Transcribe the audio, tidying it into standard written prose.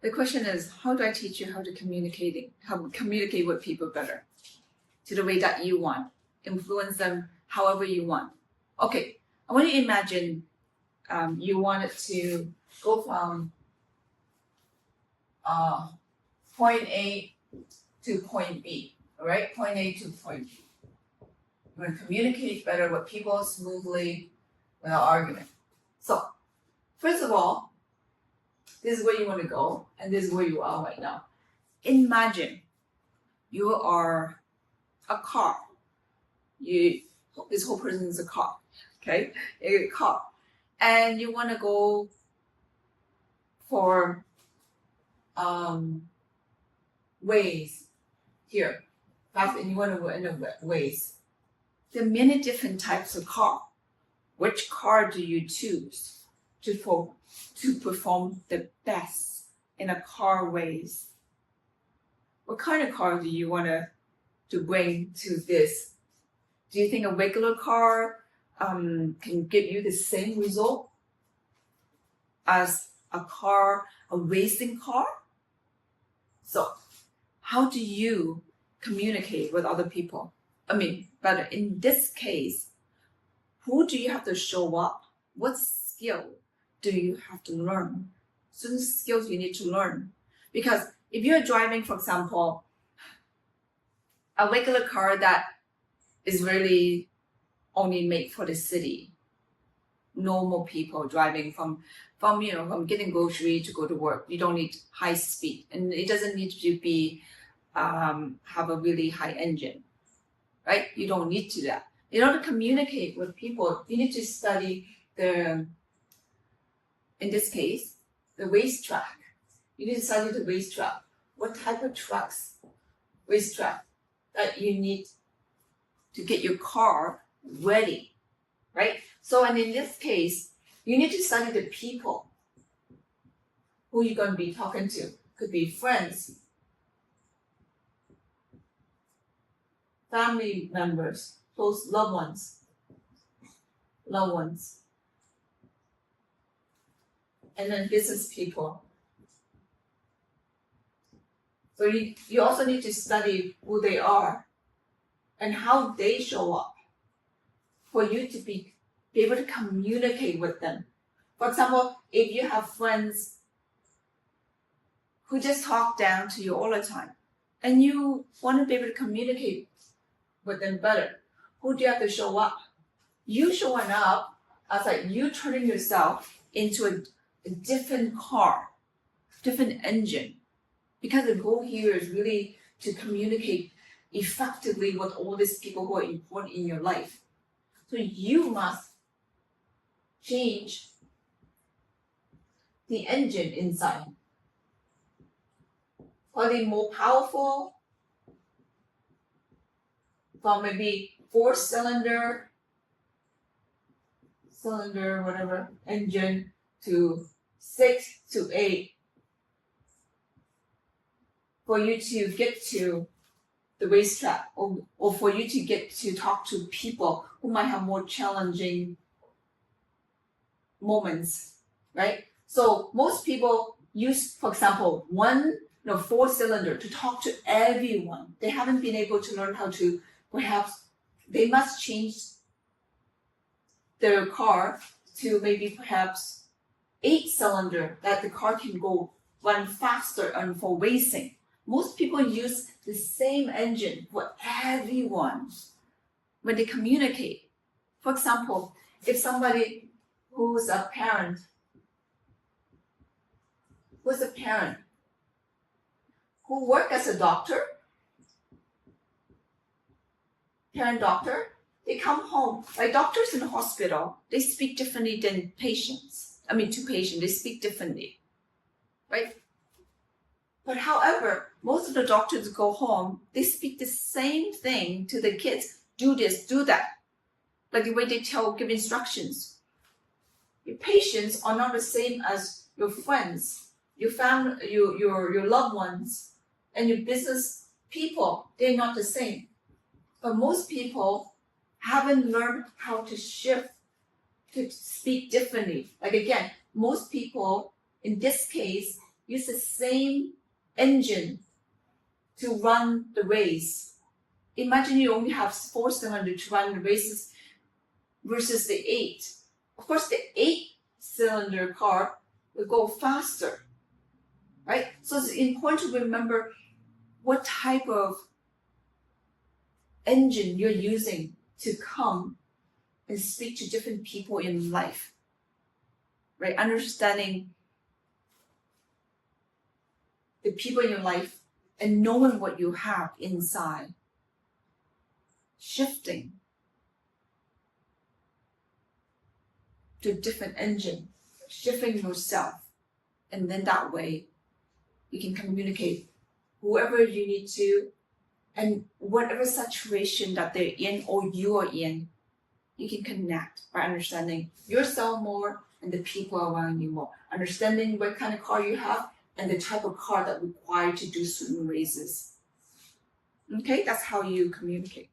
The question is, how do I teach you how to communicate with people better, to the way that you want, influence them however you want. Okay, I want you to imagine you wanted to go from point A to point B, all right? Point A to point B. You want to communicate better with people smoothly without argument. So, first of all, this is where you want to go, and this is where you are right now. Imagine you are a car. This whole person is a car, okay? A car. And you want to go for ways here. And you want to go in the ways. There are many different types of car. Which car do you choose to perform the best in a car ways? What kind of car do you want to bring to this? Do you think a regular car can give you the same result as a racing car? So, how do you communicate with other people? But in this case, who do you have to show up? What skill do you have to learn? Certain skills you need to learn. Because if you're driving, for example, a regular car that is really only made for the city, normal people driving from getting grocery to go to work, you don't need high speed, and it doesn't need to be have a really high engine, right? You don't need to do that. In order to communicate with people, you need to study in this case, the racetrack. You need to study the racetrack. What type of racetrack that you need to get your car ready, right? So, and in this case, you need to study the people who you're going to be talking to. Could be friends, family members, close loved ones, and then business people. So you also need to study who they are and how they show up for you to be able to communicate with them. For example, if you have friends who just talk down to you all the time and you want to be able to communicate with them better, who do you have to show up? You showing up as like you turning yourself into a different car, different engine. Because the goal here is really to communicate effectively with all these people who are important in your life. So you must change the engine inside. Are they more powerful? From maybe 4-cylinder, whatever, engine to 6 to 8. For you to get to the racetrack, or for you to get to talk to people who might have more challenging moments, right? So most people use, for example, 4-cylinder to talk to everyone. They haven't been able to learn how to, perhaps they must change their car to maybe perhaps 8-cylinder, that the car can run faster and for racing. Most people use the same engine for everyone when they communicate. For example, if somebody who's a parent who work as a doctor, parent doctor, they come home. Like doctors in the hospital, they speak differently than patients. To patients, they speak differently, right? But however, most of the doctors go home, they speak the same thing to the kids. Do this, do that. Like the way they give instructions. Your patients are not the same as your friends, your family, your loved ones, and your business people. They're not the same. But most people haven't learned how to shift, to speak differently. Like again, most people, in this case, use the same engine to run the race. Imagine you only have 4 cylinders to run the races versus the 8. Of course, the 8-cylinder car will go faster, right? So it's important to remember what type of engine you're using to come and speak to different people in life, right? Understanding the people in your life and knowing what you have inside. Shifting to a different engine, shifting yourself. And then that way you can communicate whoever you need to, and whatever situation that they're in or you are in, you can connect by understanding yourself more and the people around you more. Understanding what kind of car you have and the type of car that required to do certain races. Okay, that's how you communicate.